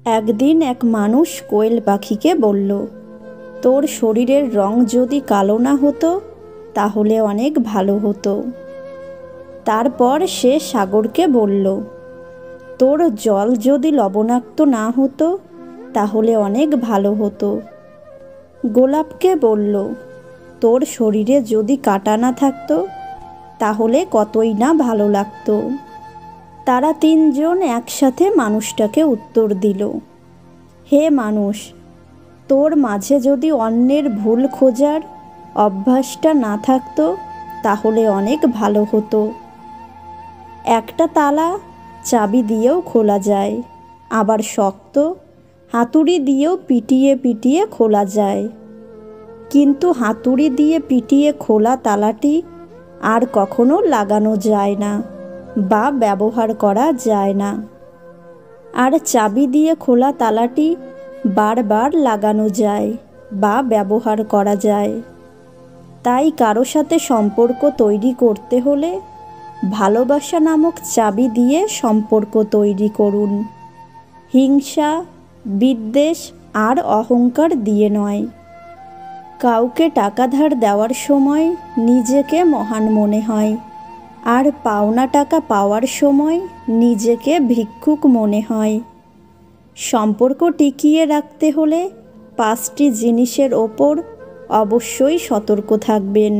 একদিন এক মানুষ কোয়েল পাখিকে বলল, তোর শরীরের রং যদি কালো না হতো তাহলে অনেক ভালো হতো। তারপর সে সাগরকে বলল, তোর জল যদি লবণাক্ত না হতো তাহলে অনেক ভালো হতো। গোলাপকে বলল, তোর শরীরে যদি কাঁটা না থাকতো তাহলে কতই না ভালো লাগতো। তারা তিনজন একসাথে মানুষটাকে উত্তর দিল, হে মানুষ, তোর মাঝে যদি অন্যের ভুল খোঁজার অভ্যাসটা না থাকতো তাহলে অনেক ভালো হতো। একটা তালা চাবি দিয়েও খোলা যায়, আবার শক্ত হাতুড়ি দিয়েও পিটিয়ে পিটিয়ে খোলা যায়, কিন্তু হাতুড়ি দিয়ে পিটিয়ে খোলা তালাটি আর কখনো লাগানো যায় না বা ব্যবহার করা যায় না। আর চাবি দিয়ে খোলা তালাটি বারবার লাগানো যায় বা ব্যবহার করা যায়। তাই কারো সাথে সম্পর্ক তৈরি করতে হলে ভালোবাসা নামক চাবি দিয়ে সম্পর্ক তৈরি করুন, হিংসা, বিদ্বেষ আর অহংকার দিয়ে নয়। কাউকে টাকা ধার দেওয়ার সময় নিজেকে মহান মনে হয়, আর পাওনা টাকা পাওয়ার সময় নিজেকে ভিক্ষুক মনে হয়। সম্পর্ক টিকিয়ে রাখতে হলে 5টি জিনিসের ওপর অবশ্যই সতর্ক থাকবেন।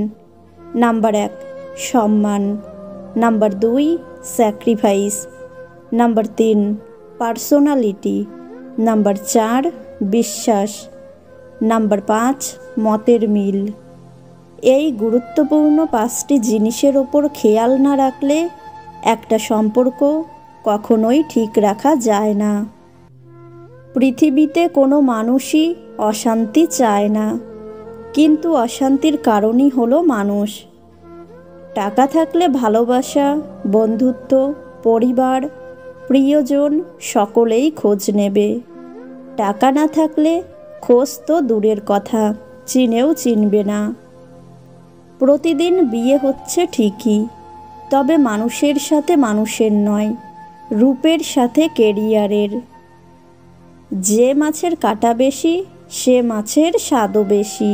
নাম্বার 1, সম্মান। Number 2, sacrifice. Number 3, personality. Number 4, বিশ্বাস। নাম্বার 5, মতের মিল। এই গুরুত্বপূর্ণ 5টি জিনিসের ওপর খেয়াল না রাখলে একটা সম্পর্ক কখনোই ঠিক রাখা যায় না। পৃথিবীতে কোনো মানুষই অশান্তি চায় না, কিন্তু অশান্তির কারণই হলো মানুষ। টাকা থাকলে ভালোবাসা, বন্ধুত্ব, পরিবার, প্রিয়জন সকলেই খোঁজ নেবে। টাকা না থাকলে খোঁজ তো দূরের কথা, চিনেও চিনবে না। প্রতিদিন বিয়ে হচ্ছে ঠিকই, তবে মানুষের সাথে মানুষের নয়, রূপের সাথে কেরিয়ারের। যে মাছের কাঁটা বেশি সে মাছের স্বাদও বেশি,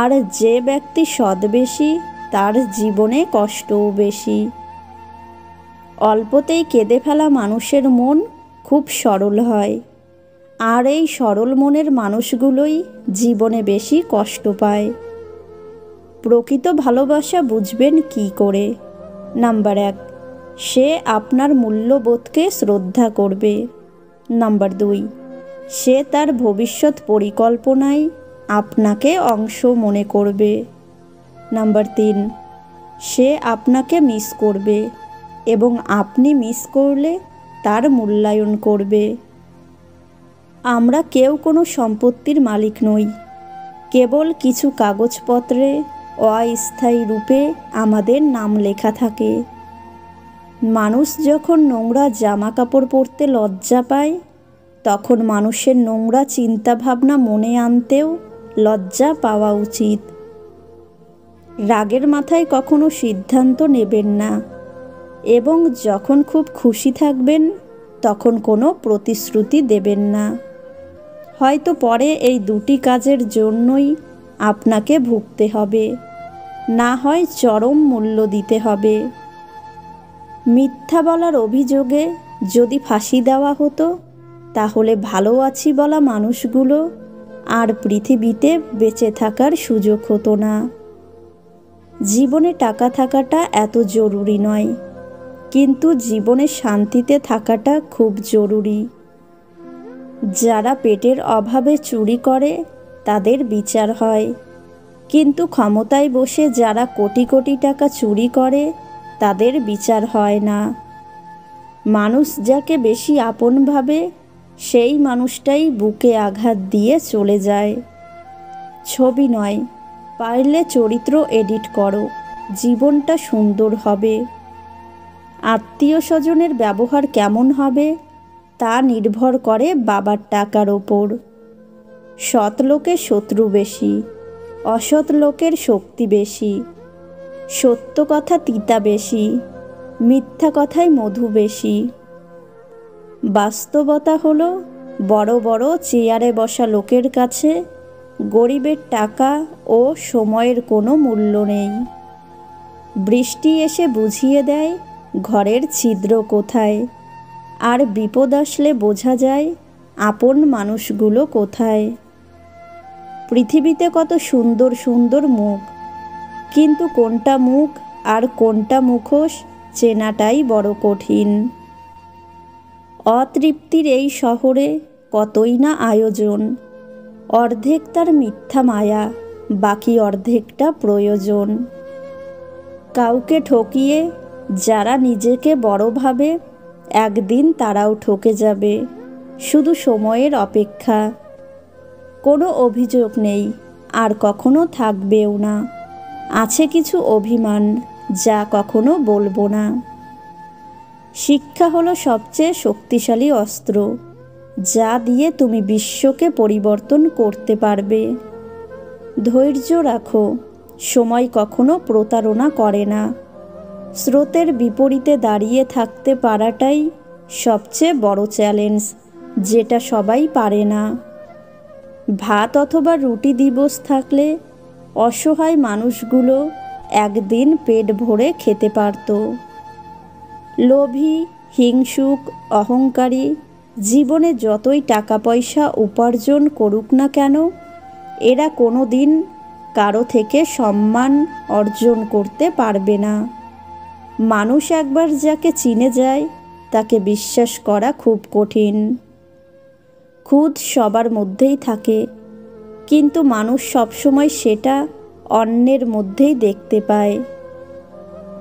আর যে ব্যক্তি সৎ বেশি তার জীবনে কষ্টও বেশি। অল্পতেই কেঁদে ফেলা মানুষের মন খুব সরল হয়, আর এই সরল মনের মানুষগুলোই জীবনে বেশি কষ্ট পায়। প্রকৃত ভালোবাসা বুঝবেন কি করে? নাম্বার 1, সে আপনার মূল্যবোধকে শ্রদ্ধা করবে। নাম্বার 2, সে তার ভবিষ্যৎ পরিকল্পনায় আপনাকে অংশ মনে করবে। নাম্বার 3, সে আপনাকে মিস করবে এবং আপনি মিস করলে তার মূল্যায়ন করবে। আমরা কেউ কোনো সম্পত্তির মালিক নই, কেবল কিছু কাগজপত্রে অস্থায়ী রূপে আমাদের নাম লেখা থাকে। মানুষ যখন নোংরা জামা কাপড় পরতে লজ্জা পায়, তখন মানুষের নোংরা চিন্তাভাবনা মনে আনতেও লজ্জা পাওয়া উচিত। রাগের মাথায় কখনো সিদ্ধান্ত নেবেন না, এবং যখন খুব খুশি থাকবেন তখন কোনো প্রতিশ্রুতি দেবেন না। হয়তো পরে এই 2টি কাজের জন্যই আপনাকে ভুগতে হবে, না হয় চরম মূল্য দিতে হবে। মিথ্যা বলার অভিযোগে যদি ফাঁসি দেওয়া হতো তাহলে ভালো আছি বলা মানুষগুলো আর পৃথিবীতে বেঁচে থাকার সুযোগ হতো না। জীবনে টাকা থাকাটা এত জরুরি নয়, কিন্তু জীবনে শান্তিতে থাকাটা খুব জরুরি। যারা পেটের অভাবে চুরি করে তাদের বিচার হয়, কিন্তু ক্ষমতায় বসে যারা কোটি কোটি টাকা চুরি করে তাদের বিচার হয় না। মানুষ যাকে বেশি আপন ভাবে সেই মানুষটাই বুকে আঘাত দিয়ে চলে যায়। ছবি নয়, পারলে চরিত্র এডিট করো, জীবনটা সুন্দর হবে। আত্মীয় স্বজনের ব্যবহার কেমন হবে তা নির্ভর করে বাবার টাকার ওপর। সৎ লোকের শত্রু বেশি, অসৎ লোকের শক্তি বেশি। সত্য কথা তিতা বেশি, মিথ্যা কথায় মধু বেশি। বাস্তবতা হলো বড় বড় চেয়ারে বসা লোকের কাছে গরিবের টাকা ও সময়ের কোনো মূল্য নেই। বৃষ্টি এসে বুঝিয়ে দেয় ঘরের ছিদ্র কোথায়, আর বিপদ আসলে বোঝা যায় আপন মানুষগুলো কোথায়। পৃথিবীতে কত সুন্দর সুন্দর মুখ, কিন্তু কোনটা মুখ আর কোনটা মুখোশ চেনাটাই বড় কঠিন। অতৃপ্তির এই শহরে কতই না আয়োজন, অর্ধেক তার মিথ্যা মায়া, বাকি অর্ধেকটা প্রয়োজন। কাউকে ঠকিয়ে যারা নিজেকে বড় ভাবে, একদিন তারাও ঠকে যাবে, শুধু সময়ের অপেক্ষা। কোনো অভিযোগ নেই, আর কখনো থাকবেও না। আছে কিছু অভিমান, যা কখনো বলবো না। শিক্ষা হলো সবচেয়ে শক্তিশালী অস্ত্র, যা দিয়ে তুমি বিশ্বকে পরিবর্তন করতে পারবে। ধৈর্য রাখো, সময় কখনো প্রতারণা করে না। স্রোতের বিপরীতে দাঁড়িয়ে থাকতে পারাটাই সবচেয়ে বড় চ্যালেঞ্জ, যেটা সবাই পারে না। ভাত অথবা রুটি দিবস থাকলে অসহায় মানুষগুলো একদিন পেট ভরে খেতে পারত। লোভী, হিংসুক, অহংকারী জীবনে যতই টাকা পয়সা উপার্জন করুক না কেন, এরা কোনো দিন কারো থেকে সম্মান অর্জন করতে পারবে না। মানুষ একবার যাকে চিনে যায়, তাকে বিশ্বাস করা খুব কঠিন। খুদ সবার মধ্যেই থাকে, কিন্তু মানুষ সবসময় সেটা অন্যের মধ্যেই দেখতে পায়।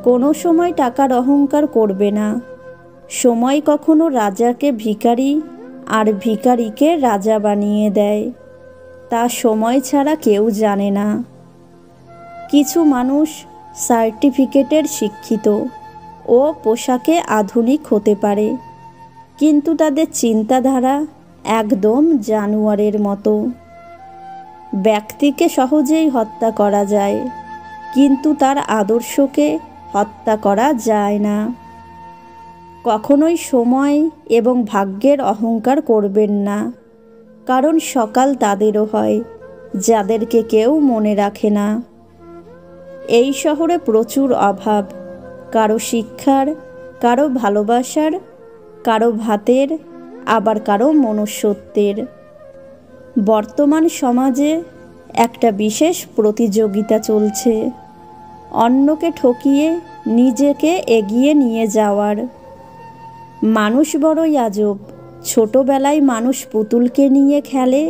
কোনো সময় টাকার অহংকার করবে না। সময় কখনো রাজাকে ভিখারি আর ভিখারিকে রাজা বানিয়ে দেয়, তা সময় ছাড়া কেউ জানে না। কিছু মানুষ সার্টিফিকেটের শিক্ষিত ও পোশাকে আধুনিক হতে পারে, কিন্তু তাদের চিন্তাধারা একদম জানোয়ারের মতো। ব্যক্তিকে সহজেই হত্যা করা যায়, কিন্তু তার আদর্শকে হত্যা করা যায় না। কখনোই সময় এবং ভাগ্যের অহংকার করবেন না, কারণ সকাল তাদেরও হয় যাদেরকে কেউ মনে রাখে না। এই শহরে প্রচুর অভাব, কারো শিক্ষার, কারো ভালোবাসার, কারো ভাতের, আবার কারো মনুষ্যত্বের। বর্তমান সমাজে একটা বিশেষ প্রতিযোগিতা চলছে, অন্যকে ঠকিয়ে নিজেকে এগিয়ে নিয়ে যাওয়ার। মানুষ বড়ই আজব, ছোটবেলায় মানুষ পুতুলকে নিয়ে খেলে,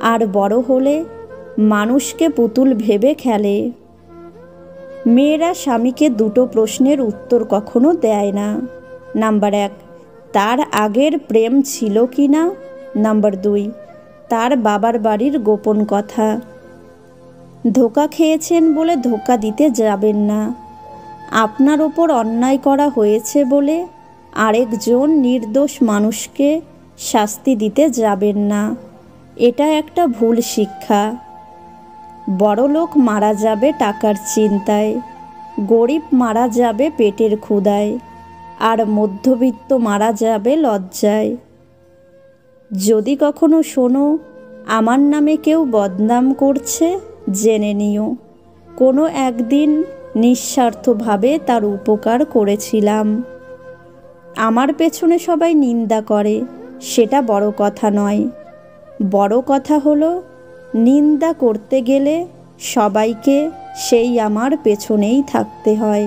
আর বড় হলে মানুষকে পুতুল ভেবে খেলে। মেয়েরা স্বামীকে দুটো প্রশ্নের উত্তর কখনো দেয় না। নাম্বার 1, তার আগের প্রেম ছিল কি না। নাম্বার 2, তার বাবার বাড়ির গোপন কথা। ধোঁকা খেয়েছেন বলে ধোঁকা দিতে যাবেন না। আপনার ওপর অন্যায় করা হয়েছে বলে আরেকজন নির্দোষ মানুষকে শাস্তি দিতে যাবেন না। এটা একটা ভুল শিক্ষা। বড়লোক মারা যাবে টাকার চিন্তায়, গরিব মারা যাবে পেটের ক্ষুধায়, আর মধ্যবিত্ত মারা যাবে লজ্জায়। যদি কখনো শোনো আমার নামে কেউ বদনাম করছে, জেনে নিও কোনো একদিন নিঃস্বার্থভাবে তার উপকার করেছিলাম। আমার পেছনে সবাই নিন্দা করে, সেটা বড় কথা নয়। বড় কথা হলো নিন্দা করতে গেলে সবাইকে সেই আমার পেছনেই থাকতে হয়।